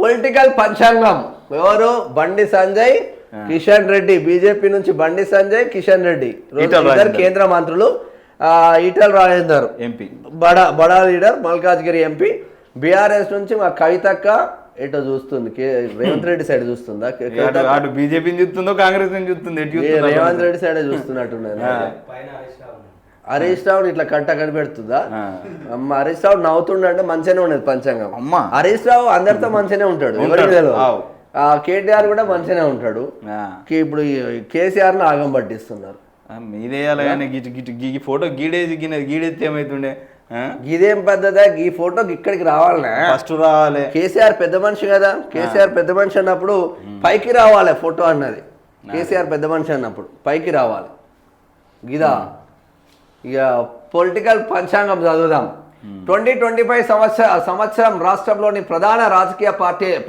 Political పంచాంగం ఎవరు? Bandi Sanjay, Kishan Reddy. BJP నుంచి బండి సంజయ్, కిషన్ రెడ్డి ఇద్దరు కేంద్ర మంత్రులు. ఈటల రాజేందర్ ఎంపీ, బడా లీడర్ మల్కాజ్గిరి ఎంపీ. బీఆర్ఎస్ నుంచి మా కవితక్క ఎటో చూస్తుంది, రేవంత్ రెడ్డి సైడ్ చూస్తుందా? బీజేపీ చూస్తుందో కాంగ్రెస్ చూస్తుంది? రేవంత్ రెడ్డి సైడ్ చూస్తున్నట్టున్నది. హరీష్ రావు ఇట్లా కనిపెడుతుందా? అమ్మ హరీష్ రావు నవ్వుతుండే మంచిగానే ఉండదు పంచాంగం. అమ్మ హరీష్ రావు అందరితో మంచిగానే ఉంటాడు, ఎవరికి తెలియదు. కేటీఆర్ కూడా మంచిగానే ఉంటాడు. ఇప్పుడు కేసీఆర్ ను ఆగం పట్టిస్తున్నారు. మీదేయాలి కానీ గీ ఫోటో గీడేస్తే ఏమైతుండే? ఇదేం పద్ధతి? ఈ ఫోటో ఇక్కడికి రావాలనే ఫస్ట్ రావాలి. కేసీఆర్ పెద్ద మనిషి కదా, కేసీఆర్ పెద్ద మనిషి అన్నప్పుడు పైకి రావాలి ఫోటో అన్నది. కేసీఆర్ పెద్ద మనిషి అన్నప్పుడు పైకి రావాలి. గిదా ఇక పొలిటికల్ పంచాంగం చదువుదాం. 2025 సంవత్సరం రాష్ట్రంలోని ప్రధాన రాజకీయ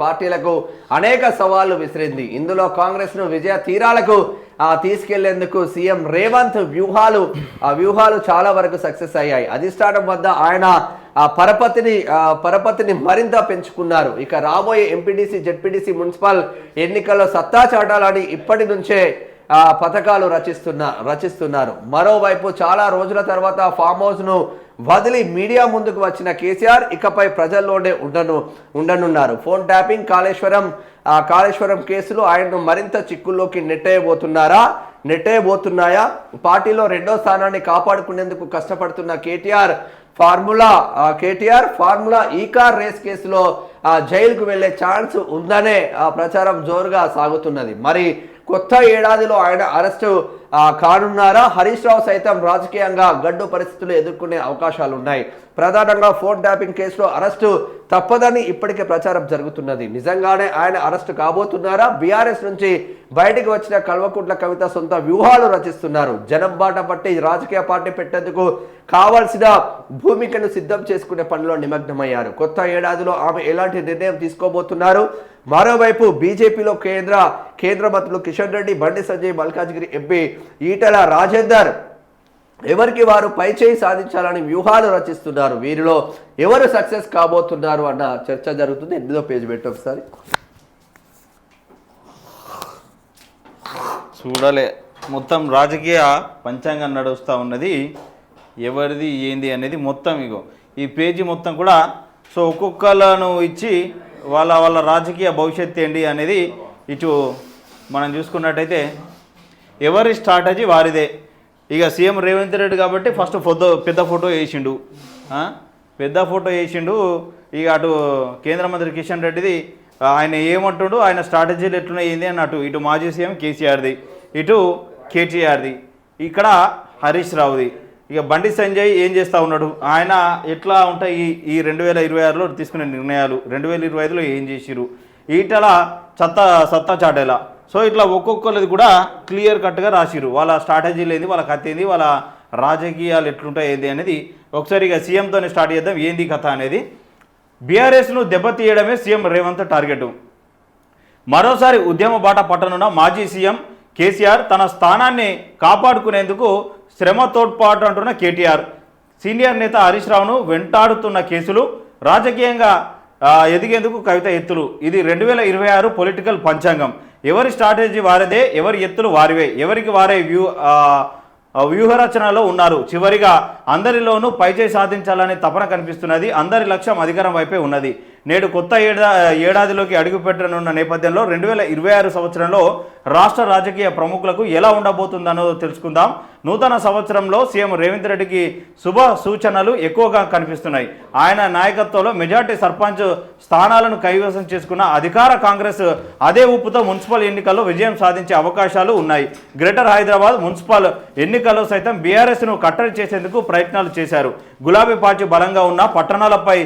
పార్టీలకు అనేక సవాళ్లు విసిరింది. ఇందులో కాంగ్రెస్ ను విజయ తీరాలకు తీసుకెళ్లేందుకు సీఎం రేవంత్ వ్యూహాలు చాలా వరకు సక్సెస్ అయ్యాయి. అధిష్టానం వద్ద ఆయన పరపతిని మరింత పెంచుకున్నారు. ఇక రాబోయే ఎంపీటీసీ, జెడ్పీటీసీ, మున్సిపల్ ఎన్నికల్లో సత్తా చాటాలని ఇప్పటి నుంచే పథకాలు రచిస్తున్నారు. మరోవైపు చాలా రోజుల తర్వాత ఫామ్ హౌస్ ను వదిలి మీడియా ముందుకు వచ్చిన కేసీఆర్ ఇకపై ప్రజల్లోనే ఉండనున్నారు. ఫోన్ ట్యాపింగ్, కాళేశ్వరం కేసులు ఆయనను మరింత చిక్కుల్లోకి నెట్టేయబోతున్నాయా? పార్టీలో రెండో స్థానాన్ని కాపాడుకునేందుకు కష్టపడుతున్న కేటీఆర్ ఫార్ములా ఈ కార్ రేస్ కేసులో జైలుకు వెళ్లే ఛాన్స్ ఉందనే ప్రచారం జోరుగా సాగుతున్నది. మరి కొత్త ఏడాదిలో ఆయన అరెస్టు కానున్నారా? హరీష్ రావు సైతం రాజకీయంగా గడ్డు పరిస్థితులు ఎదుర్కొనే అవకాశాలు ఉన్నాయి. ప్రధానంగా ఫోన్ ట్యాపింగ్ కేసులో అరెస్టు తప్పదని ఇప్పటికే ప్రచారం జరుగుతున్నది. నిజంగానే ఆయన అరెస్టు కాబోతున్నారా? బీఆర్ఎస్ నుంచి బయటికి వచ్చిన కల్వకుంట్ల కవిత సొంత వ్యూహాలు రచిస్తున్నారు. జనం బాట పట్టి రాజకీయ పార్టీ పెట్టేందుకు కావాల్సిన భూమికను సిద్ధం చేసుకునే పనిలో నిమగ్నమయ్యారు. కొత్త ఏడాదిలో ఆమె ఎలాంటి నిర్ణయం తీసుకోబోతున్నారు? మరోవైపు బీజేపీలో కేంద్ర మంత్రులు కిషన్ రెడ్డి, బండి సంజయ్, మల్కాజ్గిరి ఎంపీ ఈటల రాజేందర్ ఎవరికి వారు పైచేయి సాధించాలని వ్యూహాలు రచిస్తున్నారు. వీరిలో ఎవరు సక్సెస్ కాబోతున్నారు అన్న చర్చ జరుగుతుంది. 8వ పేజీ పెట్టి ఒకసారి చూడాలి. మొత్తం రాజకీయ పంచాంగం నడుస్తూ ఉన్నది. ఎవరిది ఏంది అనేది మొత్తం ఇగో ఈ పేజీ మొత్తం కూడా. సో ఒక్కొక్కలను ఇచ్చి వాళ్ళ రాజకీయ భవిష్యత్తు ఏంటి అనేది ఇటు మనం చూసుకున్నట్టయితే ఎవరి స్ట్రాటజీ వారిదే. ఇక సీఎం రేవంత్ రెడ్డి కాబట్టి ఫస్ట్ పెద్ద ఫోటో వేసిండు. ఇక అటు కేంద్ర మంత్రి కిషన్ రెడ్డిది ఆయన ఏమంటుండు, ఆయన స్ట్రాటజీలు ఎట్లున్నాయి ఏంది అన్నట్టు. ఇటు మాజీ సీఎం కేసీఆర్ది, ఇటు కేటీఆర్ది, ఇక్కడ హరీష్ రావుది. ఇక బండి సంజయ్ ఏం చేస్తూ ఉన్నాడు, ఆయన ఎట్లా ఉంటాయి ఈ 2026లో తీసుకునే నిర్ణయాలు, 2025లో ఏం చేసిరు, ఈటల సత్తా చాటేలా. సో ఇట్లా ఒక్కొక్కరిది కూడా క్లియర్ కట్గా రాసిరు. వాళ్ళ స్ట్రాటజీలు ఏంది, వాళ్ళ కథ ఏంది, వాళ్ళ రాజకీయాలు ఎట్లుంటాయి ఏంది అనేది. ఒకసారి ఇక సీఎంతోనే స్టార్ట్ చేద్దాం ఏంది కథ అనేది. బీఆర్ఎస్ను దెబ్బతీయడమే సీఎం రేవంత్ టార్గెట్. మరోసారి ఉద్యమ బాట పట్టనున్న మాజీ సీఎం కేసీఆర్ తన స్థానాన్ని కాపాడుకునేందుకు శ్రమ తోడ్పాటు అంటున్న కేటీఆర్. సీనియర్ నేత హరీష్ రావును వెంటాడుతున్న కేసులు, రాజకీయంగా ఎదిగేందుకు కవిత ఎత్తులు. ఇది 2026 పొలిటికల్ పంచాంగం. ఎవరి స్ట్రాటజీ వారిదే, ఎవరి ఎత్తులు వారివే, ఎవరికి వారే వ్యూహరచనలో ఉన్నారు. చివరిగా అందరిలోనూ పైచేయి సాధించాలనే తపన కనిపిస్తున్నది. అందరి లక్ష్యం అధికారం వైపే ఉన్నది. నేడు కొత్త ఏడాదిలోకి అడుగుపెట్టనున్న నేపథ్యంలో 2026 సంవత్సరంలో రాష్ట్ర రాజకీయ ప్రముఖులకు ఎలా ఉండబోతుందనో తెలుసుకుందాం. నూతన సంవత్సరంలో సీఎం రేవంత్ రెడ్డికి శుభ సూచనలు ఎక్కువగా కనిపిస్తున్నాయి. ఆయన నాయకత్వంలో మెజార్టీ సర్పంచ్ స్థానాలను కైవసం చేసుకున్న అధికార కాంగ్రెస్ అదే ఊపుతో మున్సిపల్ ఎన్నికల్లో విజయం సాధించే అవకాశాలు ఉన్నాయి. గ్రేటర్ హైదరాబాద్ మున్సిపల్ ఎన్నికల్లో సైతం బీఆర్ఎస్ను కట్టడి చేసేందుకు ప్రయత్నాలు చేశారు. గులాబీ పార్టీ బలంగా ఉన్న పట్టణాలపై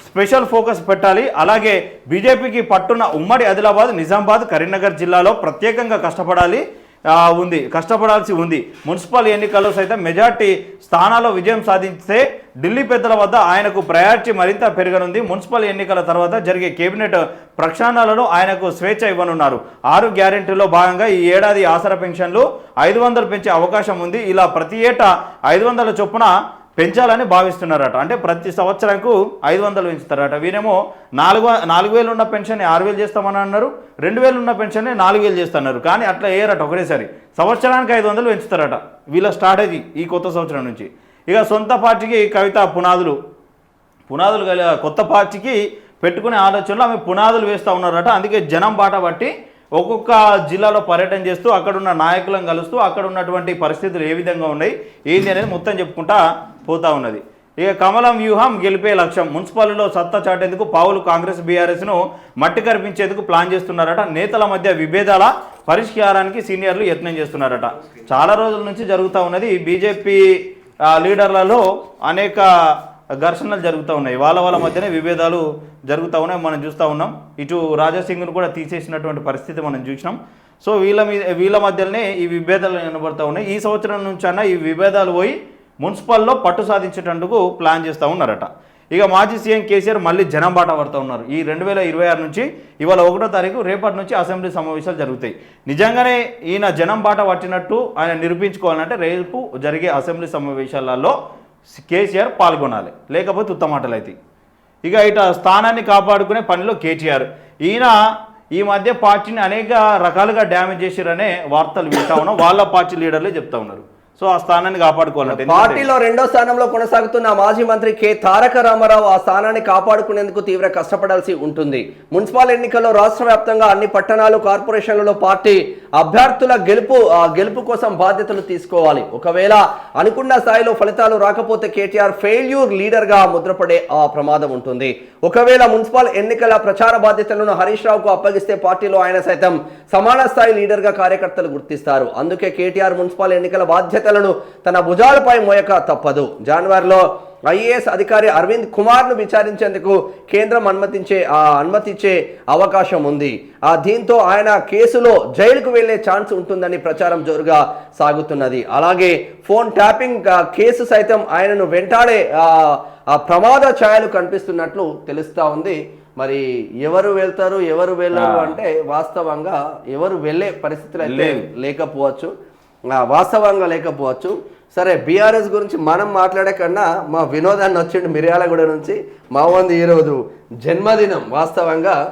స్పెషల్ ఫోకస్ పెట్టాలి. అలాగే బీజేపీకి పట్టున్న ఉమ్మడి ఆదిలాబాద్, నిజామాబాద్, కరీంనగర్ జిల్లాలో ప్రత్యేకంగా కష్టపడాల్సి ఉంది. మున్సిపల్ ఎన్నికల్లో సైతం మెజార్టీ స్థానాల్లో విజయం సాధిస్తే ఢిల్లీ పెద్దల వద్ద ఆయనకు ప్రయారిటీ మరింత పెరగనుంది. మున్సిపల్ ఎన్నికల తర్వాత జరిగే కేబినెట్ ప్రక్షాళనలో ఆయనకు స్వేచ్ఛ ఇవ్వనున్నారు. 6 గ్యారెంటీలో భాగంగా ఈ ఏడాది ఆసరా పెన్షన్లు 500 పెంచే అవకాశం ఉంది. ఇలా ప్రతి ఏటా 500 చొప్పున పెంచాలని భావిస్తున్నారట. అంటే ప్రతి సంవత్సరానికి 500 పెంచుతారట. వీరేమో 4,000 ఉన్న పెన్షన్ 6,000 చేస్తామని అన్నారు, 2,000 ఉన్న పెన్షన్ 4,000 చేస్తున్నారు. కానీ అట్లా వేయరట, ఒకటేసారి సంవత్సరానికి 500 పెంచుతారట వీళ్ళ స్ట్రాటజీ ఈ కొత్త సంవత్సరం నుంచి. ఇక సొంత పార్టీకి కవిత పునాదులు కొత్త పార్టీకి పెట్టుకునే ఆలోచనలో ఆమె పునాదులు వేస్తూ ఉన్నారట. అందుకే జనం బాట బట్టి ఒక్కొక్క జిల్లాలో పర్యటన చేస్తూ అక్కడున్న నాయకులను కలుస్తూ అక్కడ ఉన్నటువంటి పరిస్థితులు ఏ విధంగా ఉన్నాయి ఏంది అనేది మొత్తం చెప్పుకుంటా పోతా ఉన్నది. ఇక కమలం వ్యూహం గెలిపే లక్ష్యం. మున్సిపాలిటీలో సత్తా చాటేందుకు పావులు కాంగ్రెస్ బీఆర్ఎస్ను మట్టి కరిపించేందుకు ప్లాన్ చేస్తున్నారట. నేతల మధ్య విభేదాల పరిష్కారానికి సీనియర్లు యత్నం చేస్తున్నారట. చాలా రోజుల నుంచి జరుగుతూ ఉన్నది. బీజేపీ లీడర్లలో అనేక ఘర్షణలు జరుగుతూ ఉన్నాయి, వాళ్ళ మధ్యనే విభేదాలు జరుగుతూ ఉన్నాయి, మనం చూస్తూ ఉన్నాం. ఇటు రాజాసింగ్ను కూడా తీసేసినటువంటి పరిస్థితి మనం చూసినాం. సో వీళ్ళ మధ్యలోనే ఈ విభేదాలు కనబడుతూ ఉన్నాయి. ఈ సంవత్సరం నుంచి అన్న ఈ విభేదాలు పోయి మున్సిపల్లో పట్టు సాధించేటందుకు ప్లాన్ చేస్తూ ఉన్నారట. ఇక మాజీ సీఎం కేసీఆర్ మళ్ళీ జనం బాట పడుతూ ఉన్నారు. ఈ 2026 నుంచి ఇవాళ 1వ తారీఖు రేపటి నుంచి అసెంబ్లీ సమావేశాలు జరుగుతాయి. నిజంగానే ఈయన జనం బాట పట్టినట్టు ఆయన నిరూపించుకోవాలంటే రేపు జరిగే అసెంబ్లీ సమావేశాలలో కేసీఆర్ పాల్గొనాలి, లేకపోతే ఉత్తమాటలు అవుతాయి. ఇక ఇట స్థానాన్ని కాపాడుకునే పనిలో కేటీఆర్. ఈయన ఈ మధ్య పార్టీని అనేక రకాలుగా డ్యామేజ్ చేశారనే వార్తలు వింటా ఉన్నాం, వాళ్ళ పార్టీ లీడర్లే చెప్తా ఉన్నారు. సో ఆ స్థానాన్ని కాపాడుకోవాలంటే పార్టీలో 2వ స్థానంలో కొనసాగుతున్న మాజీ మంత్రి కె తారక రామారావు ఆ స్థానాన్ని కాపాడుకునేందుకు తీవ్ర కష్టపడాల్సి ఉంటుంది. మున్సిపల్ ఎన్నికల్లో రాష్ట్ర వ్యాప్తంగా అన్ని పట్టణాలు కార్పొరేషన్లలో పార్టీ అభ్యర్థుల గెలుపు కోసం బాధ్యతలు తీసుకోవాలి. ఒకవేళ అనుకున్న స్థాయిలో ఫలితాలు రాకపోతే కేటీఆర్ ఫెయిల్యూర్ లీడర్ గా ముద్రపడే ఆ ప్రమాదం ఉంటుంది. ఒకవేళ మున్సిపల్ ఎన్నికల ప్రచార బాధ్యతలను హరీష్ రావుకు అప్పగిస్తే పార్టీలో ఆయన సైతం సమాన స్థాయి లీడర్ గా కార్యకర్తలు గుర్తిస్తారు. అందుకే కేటీఆర్ మున్సిపల్ ఎన్నికల బాధ్యతలను తన భుజాలపై మోయక తప్పదు. జనవరిలో ఐఏఎస్ అధికారి అరవింద్ కుమార్ను విచారించేందుకు కేంద్రం అనుమతించే అవకాశం ఉంది. దీంతో ఆయన కేసులో జైలుకు వెళ్లే ఛాన్స్ ఉంటుందని ప్రచారం జోరుగా సాగుతున్నది. అలాగే ఫోన్ ట్యాపింగ్ కేసు సైతం ఆయనను వెంటాడే ప్రమాద ఛాయలు కనిపిస్తున్నట్లు తెలుస్తా ఉంది. మరి ఎవరు వెళ్తారు ఎవరు వెళ్ళరు అంటే వాస్తవంగా ఎవరు వెళ్ళే పరిస్థితులు అయితే లేకపోవచ్చు. సరే, బీఆర్ఎస్ గురించి మనం మాట్లాడే కన్నా మా వినోదాన్ని వచ్చిండు మిర్యాలగూడ నుంచి. మా వంది ఈరోజు జన్మదినం వాస్తవంగా.